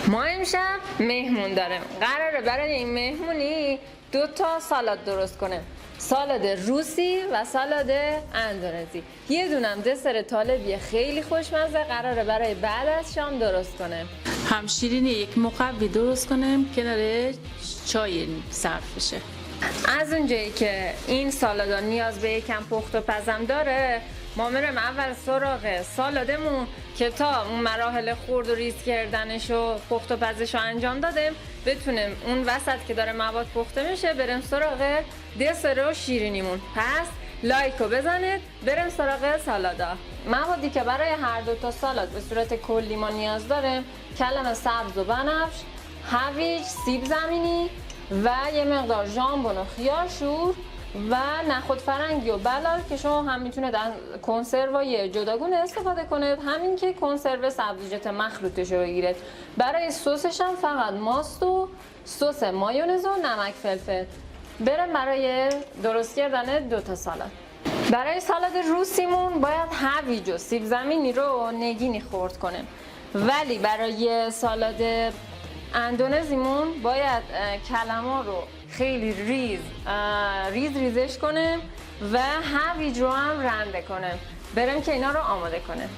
ما امشب مهمون داریم. قراره برای این مهمونی 2 تا سالاد درست کنیم. سالاد روسی و سالاد اندونزی. یه دونم دسر طالبی خیلی خوشمزه قراره برای بعد از شام درست کنیم. هم شیرینی یک مقوی درست کنیم کنار چای صرف بشه. از اونجایی که این سالاد نیاز به یکم پخت و پزم داره، ما میرم اول سراغ سالادمون که تا اون مراحل خرد و ریز کردنش و پخت و پزش رو انجام دادیم بتونیم اون وسط که داره مواد پخته میشه بریم سراغ دسر و شیرینیمون. پس لایک رو بزنید بریم سراغ سالادا. موادی که برای هر 2 تا سالاد به صورت کلی ما نیاز داریم: کلم سبز و بنفش، هویج، سیب زمینی و یه مقدار ژامبون و خیار شور و نخود فرنگی و بلال که شما هم میتونید از کنسروای جداگونه استفاده کنید، همین که کنسرو سبزیجات مخلوطش رو بگیرید. برای سسش هم فقط ماست و سس مایونز و نمک فلفل. بریم برای درست کردن 2 تا سالاد. برای سالاد روسیمون باید هویج و سیب زمینی رو نگینی خرد کنیم، ولی برای سالاد اندونزیمون باید کلم‌ها رو خیلی ریزش کنیم و هویج رو هم رنده کنیم. بریم که اینا رو آماده کنیم.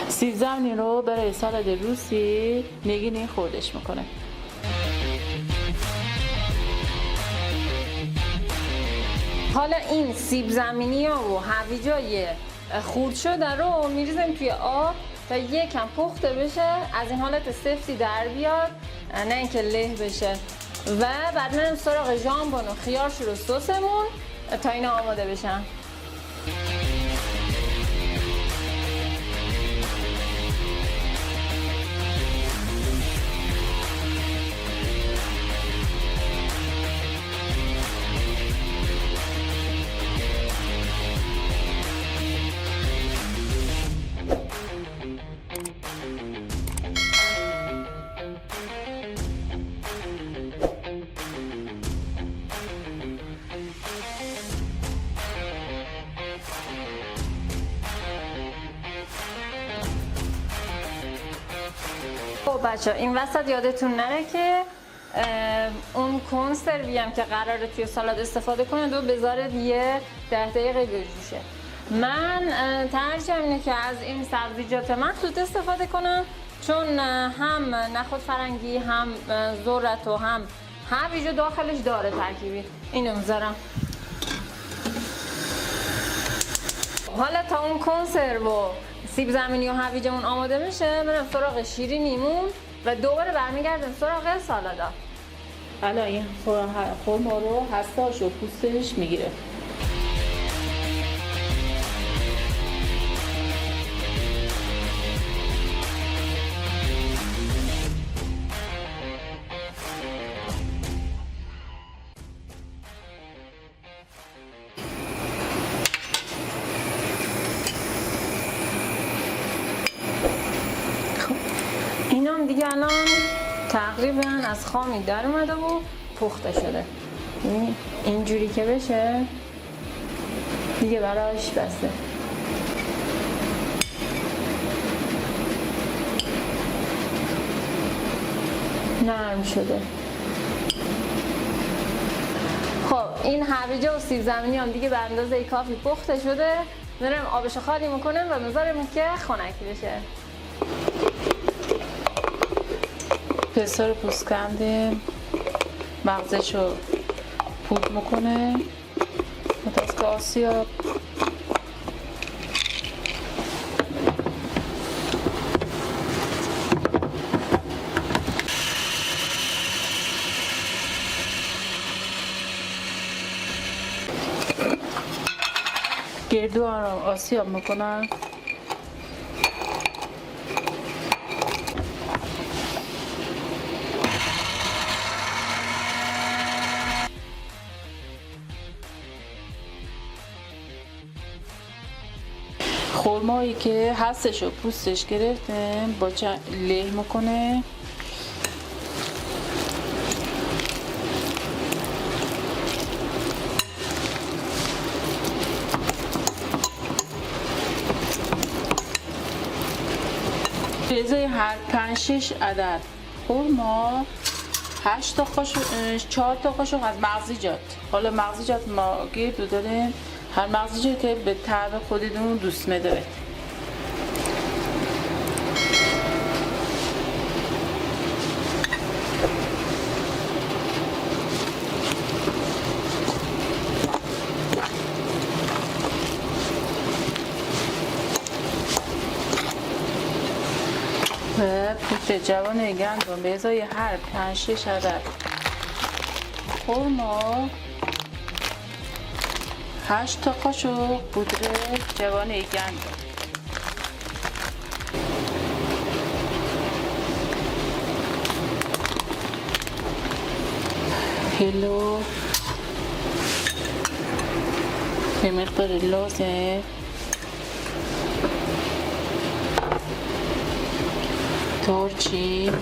سیب زمینی رو برای سالاد روسی نگینی خوردش میکنه. حالا این سیب زمینی ها و هویجای خورد شده رو میریزیم توی آب تا یکم پخته بشه، از این حالت سفتی در بیاد، نه اینکه له بشه. و بعد میریم سراغ ژامبون و خیار شور و سسمون تا اینا آماده بشن. خب بچه این وسط یادتون نره که اون کنسروی هم که قراره توی سالاد استفاده کنید و بذارید یه 10 دقیقه بجوشه. من ترجیحم اینه که از این سبزیجات مخلوط استفاده کنم، چون هم نخود فرنگی هم ذرت و هم هویج داخلش داره ترکیبی. اینو میذارم. حالا تا اون کنسرو و سیب زمینی و هویجمون آماده میشه بریم سراغ شیرینیمون و دوباره برمیگردیم سراغ سالادا. حالا این خرما رو حساش و پوستش میگیره. اینم دیگه الان تقریبا از خامی در اومده و پخته شده. اینجوری که بشه دیگه براش بسته. نرم شده. خب این هویج و سیب زمینی هم دیگه به اندازه کافی پخته شده. میرم آبش خالی میکنم و میذارم که خنکی بشه. پسته رو پوست کردیم، مغزش رو پود میکنه متاسک آسیاب. گردو آسیاب میکنن. خرمایی که هستش و پوستش گرفتیم با له میکنه. به ازای هر 5-6 عدد خرما 8 تا قاشق 4 تا قاشق از مغزیجات. حالا مغزیجات ما گردو داریم، هر مغزیجاتی که به طعم خودتون دوست می‌دارید. و پودر جوان گندم به ازای هر 5-6 عدد خرما 8 تا قاشق پودر جوان گندم. هلو به مقدار لازم دارچین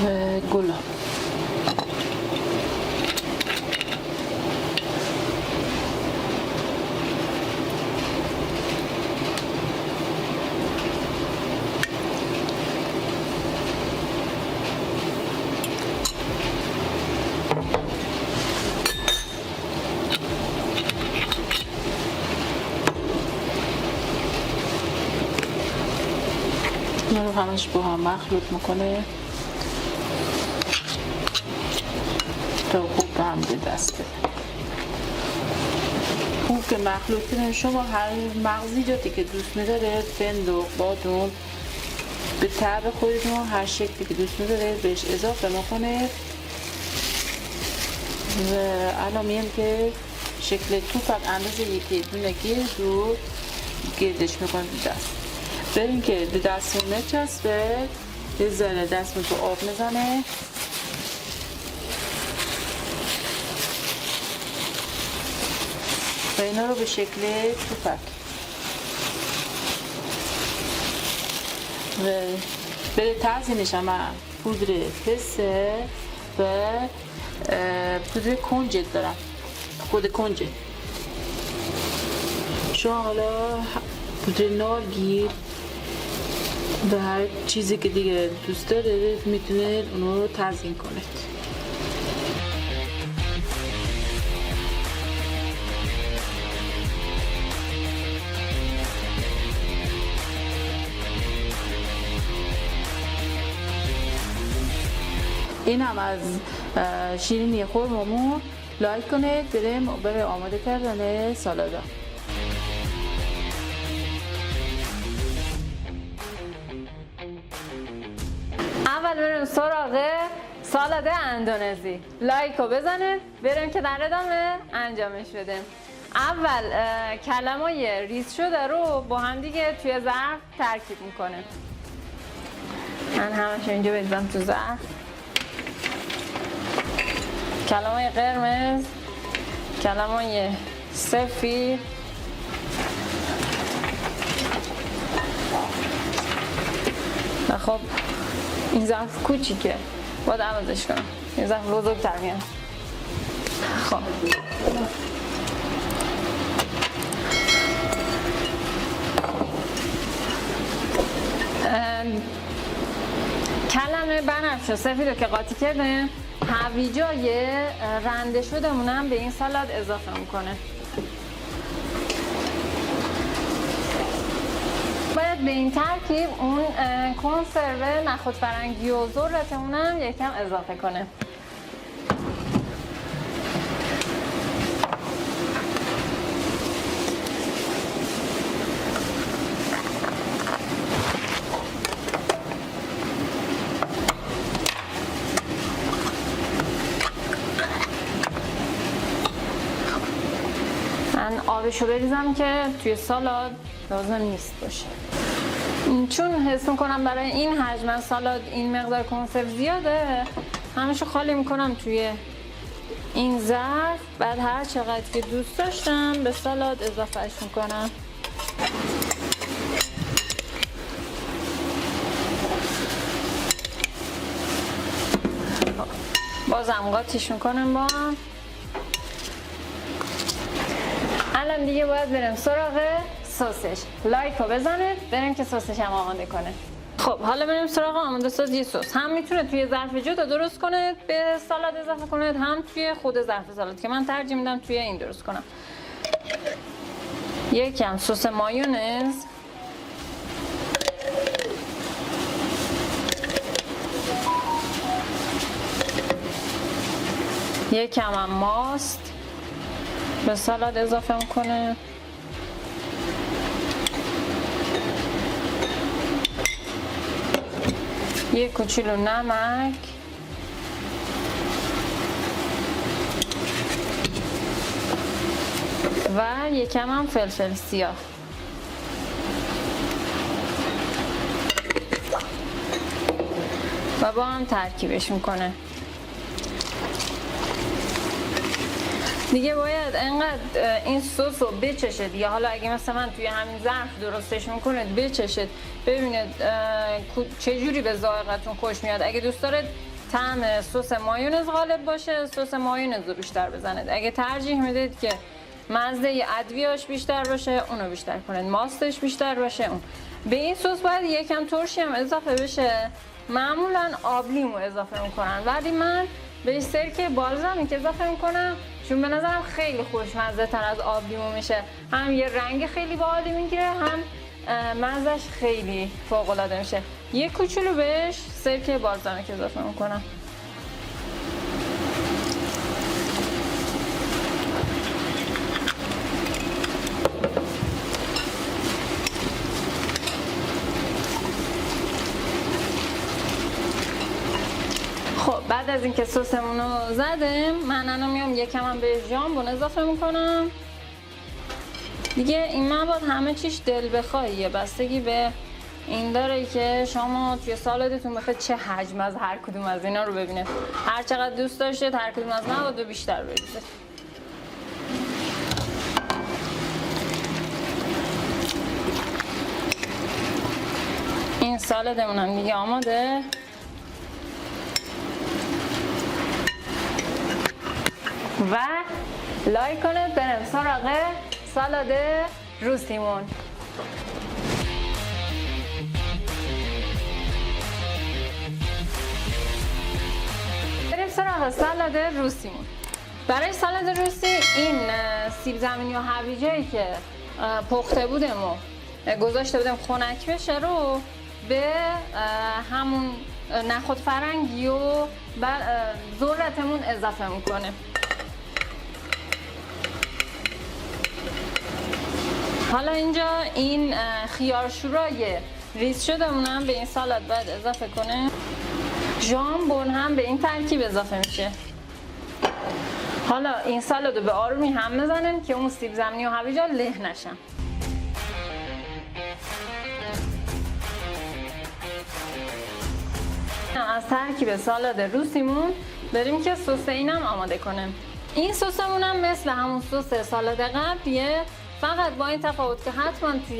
و گلاب. این رو همش با هم مخلوط میکنه تا خوب به هم دسته. خوب که مخلوط کنیم. شما هر مغزیجاتی که دوست میدارید، فندق، بادام، به طعم خودتون هر شکلی که دوست میدارید بهش اضافه میکنید. و الان میگم که شکل توپک اندازه یکی دونه گرد رو گردش میکنید دست. برین که به دستمون نچسبه، یه ذره دستمون تو آب میزنه. و اینا رو به شکل توپک و به تزیینش هم پودر پسته و پودر کنجد دارم، خود کنجد. شما حالا پودر نارگیل و هر چیزی که دیگه دوست دارید میتونید اونو رو تزیین کنید. این هم از شیرینی خرمامون. لایک کنید. بریم برای آماده کردن سالادا. اول بریم سراغ سالاد اندونزی. لایک رو بزنید بریم که در ادامه انجامش بدیم. اول کلمای ریز شده رو با هم دیگه توی ظرف ترکیب میکنه. من همش اینجا بریزم تو ظرف. کلمای قرمز، کلمای سفید، و خب این ظرف کوچیکه باید عوضش کنم، این ظرف بزرگتر میاد. خب کلمه بنفش و سفید رو که قاطی کردیم، هویجای رنده شدمونم به این سالاد اضافه میکنه. باید به این ترکیب اون کنسرو نخود فرنگی و ذرتمونم یکم اضافه کنه. آبشو بریزم که توی سالاد لازم نیست باشه. چون حس میکنم برای این حجم سالاد این مقدار کنسرو زیاده، همشو خالی میکنم توی این ظرف. بعد هر چقدر که دوست داشتم به سالاد اضافهش میکنم. بازم قاطیش میکنم با هم. الان دیگه باید بریم سراغ سسش. لایک رو بزنید بریم که سسش هم آماده کنه. خب حالا بریم سراغ آماده سازی سس. هم میتونه توی ظرف جدا درست کنید به سالاد اضافه کنید، هم توی خود ظرف سالاد که من ترجیح میدم توی این درست کنم. یکم سس مایونز، یکم هم ماست به سالاد اضافه میکنه. یک کوچولو نمک و یکم هم فلفل سیاه. و با هم ترکیبش میکنه. دیگه باید انقدر این سس رو بچشید، یا حالا اگه مثلا من توی همین ظرف درستش میکنید بچشید ببینید چجوری به ذائقتون خوش میاد. اگه دوست دارید طعم سس مایونز غالب باشه سس مایونز رو بیشتر بزنید. اگه ترجیح میدید که مزه ادویه‌اش بیشتر باشه اونو بیشتر کنید، ماستش بیشتر باشه اون. به این سس باید یکم ترشی هم اضافه بشه. معمولا آب لیمو اضافه میکنن ولی من به سرکه بالزامی که اضافه میکنم چون به نظرم خیلی خوشمزه تر از آب لیمو میشه. هم یه رنگ خیلی باحالی میگیره، هم مزهش خیلی فوق العاده میشه. یه کوچولو بهش سرکه بالزامی که اضافه میکنم. خب بعد از اینکه سسمون رو زدیم من الان میام یکم هم به ژامبون اضافه میکنم. دیگه این مواد همه چیش دل بخواهیه، بستگی به این داره که شما توی سالادتون بخواید چه حجم از هر کدوم از اینا رو ببینید. هر چقدر دوست داشتید هر کدوم از مواد رو بیشتر بریزید. این سالادمون هم دیگه آماده. و لایک کنید بریم سراغ سالاد روسیمون. بریم سراغ سالاد روسیمون. برای سالاد روسی این سیب زمینی و هویجایی که پخته بودیم و گذاشته بودیم خنک بشه رو به همون نخود فرنگی و ذرتمون اضافه میکنه. حالا اینجا این خیار شورای ریز شده اونم به این سالاد باید اضافه کنه. ژامبون هم به این ترکیب اضافه میشه. حالا این سالاد رو به آرومی هم بزنیم که اون سیب زمینی و هویجا له نشن. از ترکیب سالاد روسیمون بریم که سس اینم آماده کنیم. این سسمون هم مثل همون سس سالاد قبلیه، فقط با این تفاوت که حتما توی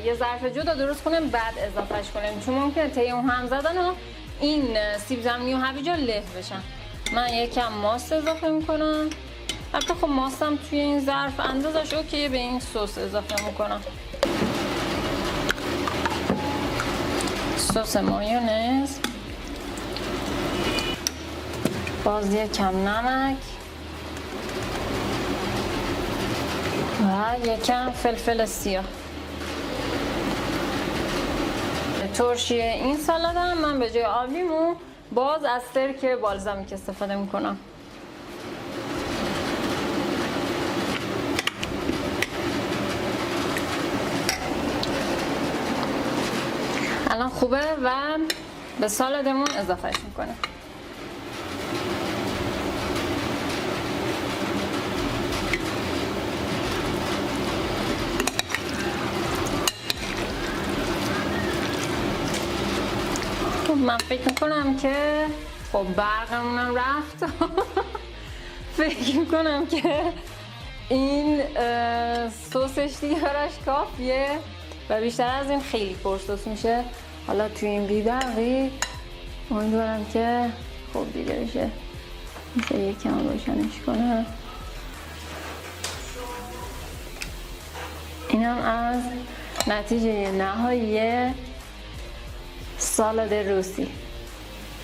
یه ظرف جدا درست کنیم بعد اضافهش کنیم، چون ممکنه طی اون هم زدن و این سیب زمینی و هویجا له بشن. من یکم ماست اضافه میکنم. البته خب ماستم توی این ظرف اندازش اوکیه، به این سس اضافه میکنم. سس مایونز، باز یکم نمک و یکم فلفل سیاه. ترشی این سالاد هم من به جای آب لیمو باز از سرکه بالزامیک استفاده میکنم. الان خوبه و به سالادمون اضافهش میکنه. خب من فکر میکنم که خب برقمونم رفت. فکر میکنم که این سسش دیگه براش کافیه و بیشتر از این خیلی پرسس میشه. حالا توی این بیبرقی امیدوارم که خوب دیده بشه. میشه یکم روشنش کنم. اینم از نتیجه نهایی سالاد روسی.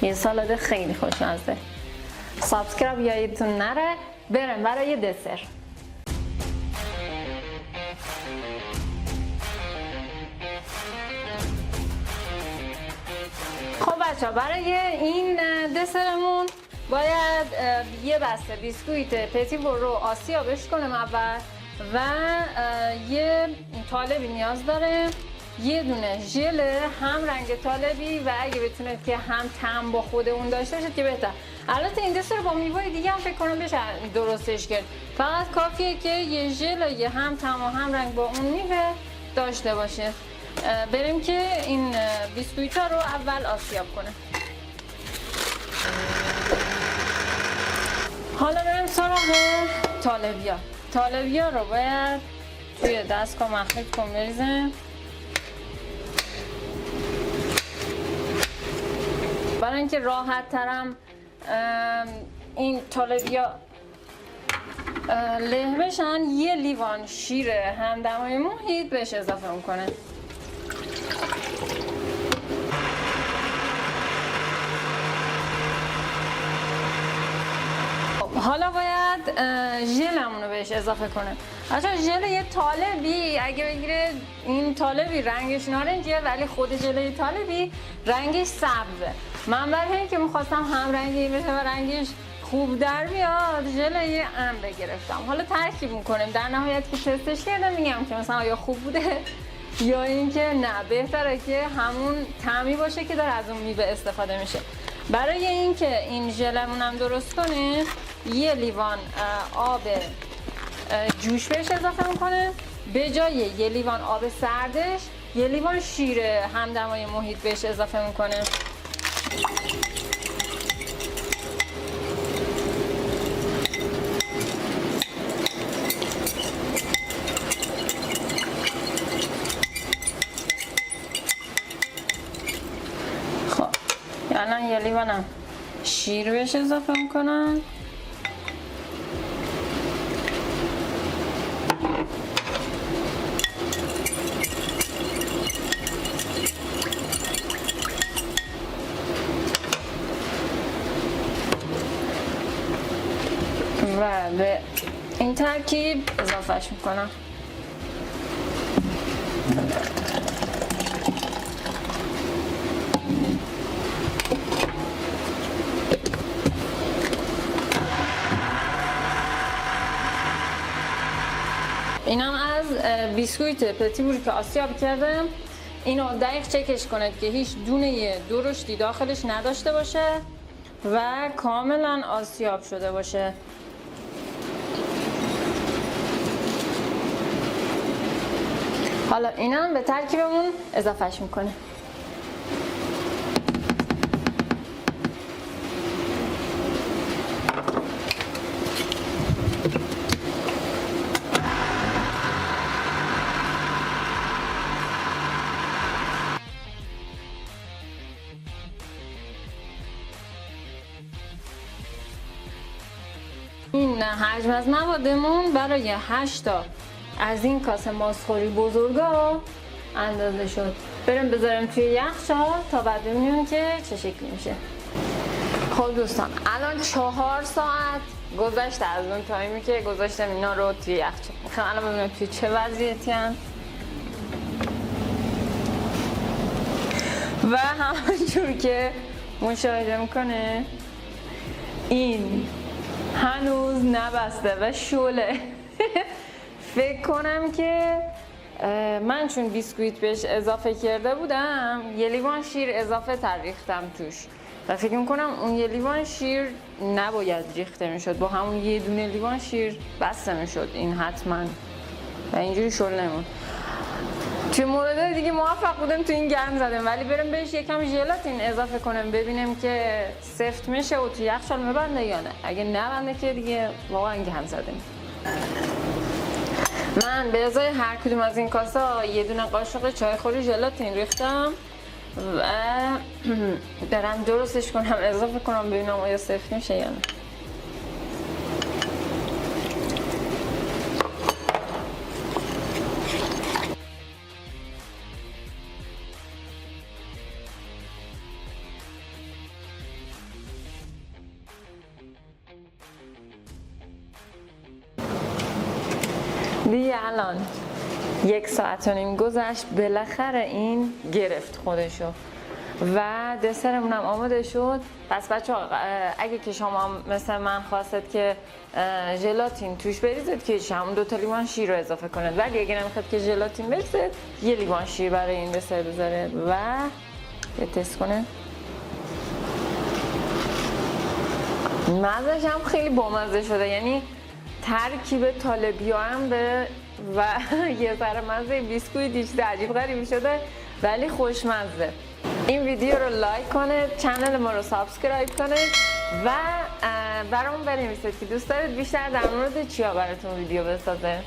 یه سالاد خیلی خوشمزه. سابسکرایب یادتون نره. بریم برای دسر. خب بچه ها، برای این دسرمون باید یه بسته بیسکویت پتی برو آسیابش کنم اول و یه طالبی نیاز داره، یه دونه ژل هم رنگ طالبی و اگه بتونه که هم طعم با خود اون داشته باشه که بهتر. البته این دسر رو با میوه دیگه هم فکر کنم بشه درستش کرد، فقط کافیه که یه ژل یه هم طعم و هم رنگ با اون میوه داشته باشه. بریم که این بیسکویت ها رو اول آسیاب کنه. حالا بریم سراغ طالبیا رو باید توی دستگاه مخلوط کن بریزم. برای اینکه راحت ترم این طالبیا له بشن، یه لیوان شیر همدمای محیط بهش اضافه میکنه. حالا باید ژلمون رو بهش اضافه کنه. اصلا ژل یه طالبی اگه بگیره، این طالبی رنگش نارنجیه ولی خود ژل طالبی رنگش سبزه. من برای اینکه میخواستم هم رنگی بشه و رنگش خوب در بیاد ژل یه امبر گرفتم. حالا ترکیب میکنیم، در نهایت که تستش کردم میگم که مثلا آیا خوب بوده یا اینکه نه، بهتره که همون طعمی باشه که داره از اون میوه استفاده میشه. برای اینکه این ژلمون هم درست کنه یه لیوان آب جوش بهش اضافه میکنه، به جای یه لیوان آب سردش یه لیوان شیر همدمای محیط بهش اضافه میکنه. خب الان یه لیوانم شیر بهش اضافه میکنم. و به این ترکیب اضافهش میکنم. اینم از بیسکویت پتی بوری که آسیاب کردم. اینو دقیق چکش کنید که هیچ دونه درشتی داخلش نداشته باشه و کاملا آسیاب شده باشه. حالا اینم به ترکیبمون اضافهش میکنه. این حجم از موادمون برای 8 تا از این کاسه ماسخوری بزرگا اندازه شد. بریم بذاریم توی یخچال تا بعد ببینیم که چه شکلی میشه. خب دوستان الان 4 ساعت گذشته از اون تایمی که گذاشتم اینا رو توی یخچال. میخوام الان ببینیم توی چه وضعیتی هستن. و همونجور که مشاهده میکنه این هنوز نبسته و شعله. فکر کنم که من چون بیسکویت بهش اضافه کرده بودم یه لیوان شیر اضافه تر ریختم توش و فکر میکنم اون یه لیوان شیر نباید ریخته میشد، با همون یه دونه لیوان شیر بسته میشد این حتما و اینجوری شل نمون. توی مورد دیگه موفق بودم تو این گرم زدم، ولی برم بهش یکم ژلاتین اضافه کنم ببینم که سفت میشه و تو یخچال میبنده یا نه. اگه نبنده که دیگه واقعا گرم زدم. من به ازای هر کدوم از این کاسا یه دونه قاشق چایخوری ژلاتین ریختم و برم درستش کنم اضافه کنم ببینم آیا سفت میشه یا نه. دیگه الان 1 ساعت و نیم گذشت، بالاخره این گرفت خودشو و دسرمون هم آماده شد. پس بچه ها اگه که شما مثل من خواستید که ژلاتین توش بریزید که همون 2 لیوان شیر رو اضافه کنید، ولی اگه نمیخواد که ژلاتین بریزید 1 لیوان شیر برای این دسر بذارید و یه تست کنید. مزهش هم خیلی بامزه شده، یعنی ترکیب طالبیا هم به و یه ذره مزه بیسکویت چیز عجیب غریبی شده ولی خوشمزه. این ویدیو رو لایک کنید، چنل ما رو سابسکرایب کنید و برامون بنویسید که دوست دارید بیشتر در مورد چیا براتون ویدیو بسازه.